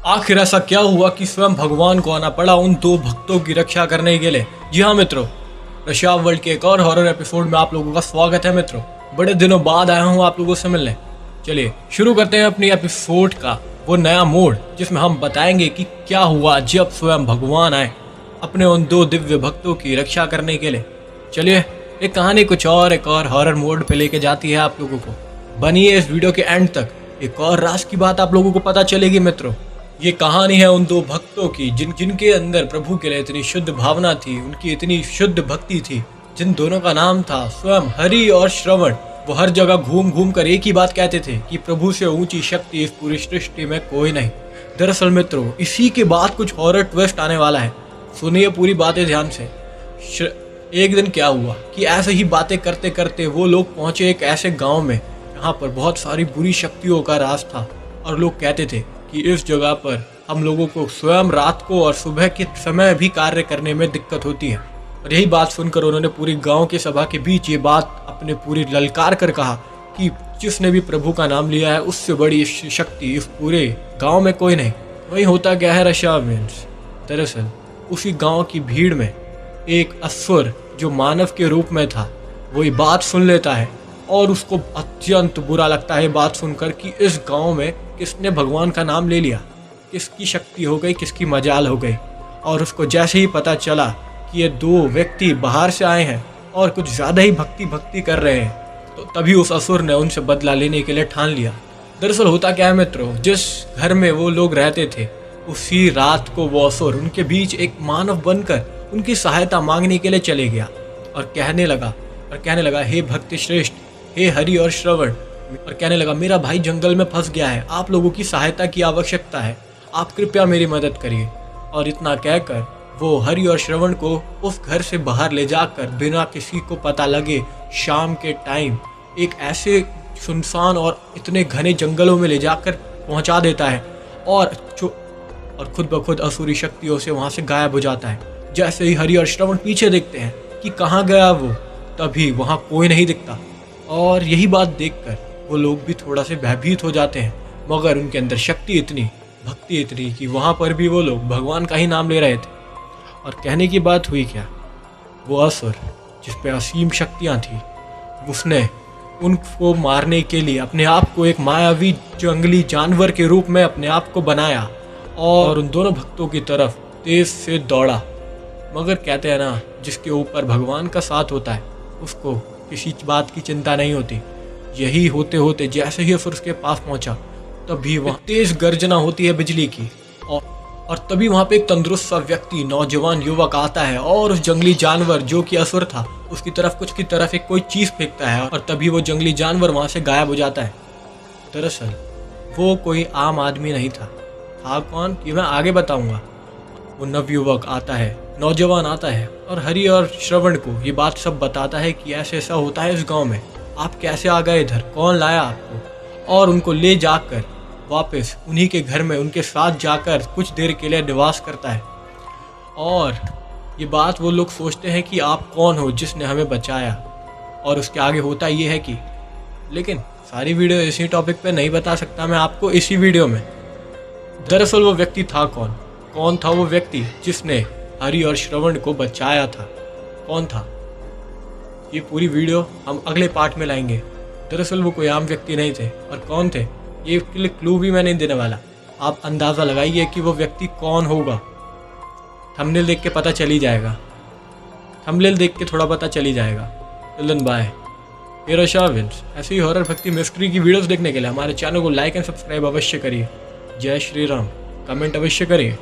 आखिर ऐसा क्या हुआ कि स्वयं भगवान को आना पड़ा उन दो भक्तों की रक्षा करने के लिए। जी हाँ मित्रों, रशिया वर्ल्ड के एक और हॉरर एपिसोड में आप लोगों का स्वागत है। मित्रों, बड़े दिनों बाद आया हूँ आप लोगों से मिलने। चलिए शुरू करते हैं अपनी एपिसोड का वो नया मोड, जिसमें हम बताएंगे कि क्या हुआ जब स्वयं भगवान आए अपने उन दो दिव्य भक्तों की रक्षा करने के लिए। चलिए, एक कहानी कुछ और एक और हॉरर मोड पे लेके जाती है आप लोगों को। बनिए इस वीडियो के एंड तक, एक और राज की बात आप लोगों को पता चलेगी। मित्रों, ये कहानी है उन दो भक्तों की जिनके अंदर प्रभु के लिए इतनी शुद्ध भावना थी, उनकी इतनी शुद्ध भक्ति थी, जिन दोनों का नाम था स्वयं हरि और श्रवण। वो हर जगह घूम घूम कर एक ही बात कहते थे कि प्रभु से ऊंची शक्ति इस पूरी सृष्टि में कोई नहीं। दरअसल मित्रों, इसी के बाद कुछ हॉरर ट्विस्ट आने वाला है। सुनिए पूरी बातें ध्यान से। एक दिन क्या हुआ कि ऐसे ही बातें करते करते वो लोग पहुंचे एक ऐसे गांव में जहां पर बहुत सारी बुरी शक्तियों का राज था, और लोग कहते थे कि इस जगह पर हम लोगों को स्वयं रात को और सुबह के समय भी कार्य करने में दिक्कत होती है। और यही बात सुनकर उन्होंने पूरी गांव की सभा के बीच ये बात अपने पूरी ललकार कर कहा कि जिसने भी प्रभु का नाम लिया है उससे बड़ी शक्ति इस पूरे गांव में कोई नहीं। वही होता क्या है रशिया में, दरअसल उसी गांव की भीड़ में एक असुर जो मानव के रूप में था, वही बात सुन लेता है और उसको अत्यंत बुरा लगता है बात सुनकर कि इस गांव में किसने भगवान का नाम ले लिया, किसकी शक्ति हो गई, किसकी मजाल हो गई। और उसको जैसे ही पता चला कि ये दो व्यक्ति बाहर से आए हैं और कुछ ज़्यादा ही भक्ति कर रहे हैं, तो तभी उस असुर ने उनसे बदला लेने के लिए ठान लिया। दरअसल होता क्या है मित्रों, जिस घर में वो लोग रहते थे उसी रात को वो असुर उनके बीच एक मानव बनकर उनकी सहायता मांगने के लिए चले गया और कहने लगा हे भक्ति श्रेष्ठ, हे हरि और श्रवण, और कहने लगा मेरा भाई जंगल में फंस गया है, आप लोगों की सहायता की आवश्यकता है, आप कृपया मेरी मदद करिए। और इतना कहकर वो हरि और श्रवण को उस घर से बाहर ले जाकर बिना किसी को पता लगे शाम के टाइम एक ऐसे सुनसान और इतने घने जंगलों में ले जाकर पहुंचा देता है और खुद ब खुद असुरी शक्तियों से वहां से गायब हो जाता है। जैसे ही हरि और श्रवण पीछे देखते हैं कि कहाँ गया वो, तभी वहाँ कोई नहीं दिखता। और यही बात देखकर वो लोग भी थोड़ा से भयभीत हो जाते हैं, मगर उनके अंदर शक्ति इतनी, भक्ति इतनी कि वहाँ पर भी वो लोग भगवान का ही नाम ले रहे थे। और कहने की बात हुई क्या, वो असुर जिस पे असीम शक्तियाँ थी, उसने उनको मारने के लिए अपने आप को एक मायावी जंगली जानवर के रूप में अपने आप को बनाया और उन दोनों भक्तों की तरफ तेज से दौड़ा। मगर कहते हैं ना, जिसके ऊपर भगवान का साथ होता है उसको किसी बात की चिंता नहीं होती। यही होते होते जैसे ही असुर उसके पास पहुंचा, तभी वहाँ तेज गर्जना होती है बिजली की, और तभी वहाँ पे एक तंदुरुस्त सा व्यक्ति, नौजवान युवक आता है और उस जंगली जानवर जो कि असुर था उसकी तरफ एक कोई चीज़ फेंकता है, और तभी वो जंगली जानवर वहाँ से गायब हो जाता है। दरअसल वो कोई आम आदमी नहीं था कौन, ये मैं आगे बताऊंगा। वो नवयुवक आता है, नौजवान आता है और हरि और श्रवण को ये बात सब बताता है कि ऐसे ऐसा होता है इस गांव में, आप कैसे आ गए इधर, कौन लाया आपको, और उनको ले जाकर वापस उन्हीं के घर में उनके साथ जाकर कुछ देर के लिए निवास करता है। और ये बात वो लोग सोचते हैं कि आप कौन हो जिसने हमें बचाया। और उसके आगे होता ये है कि, लेकिन सारी वीडियो इसी टॉपिक पे नहीं बता सकता मैं आपको इसी वीडियो में। दरअसल वो व्यक्ति था कौन था वो व्यक्ति जिसने हरि और श्रवण को बचाया था, कौन था, ये पूरी वीडियो हम अगले पार्ट में लाएंगे। दरअसल वो कोई आम व्यक्ति नहीं थे, और कौन थे ये क्लू भी मैं नहीं देने वाला, आप अंदाज़ा लगाइए कि वो व्यक्ति कौन होगा। थंबनेल देख के पता चल ही जाएगा, थंबनेल देख के थोड़ा पता चल ही जाएगा। चिल्ड्रन बाय, मेरा शाविंस। ऐसे ही हॉरर भक्ति मिस्ट्री की वीडियोस देखने के लिए हमारे चैनल को लाइक एंड सब्सक्राइब अवश्य करिए। जय श्री राम, कमेंट अवश्य करिए।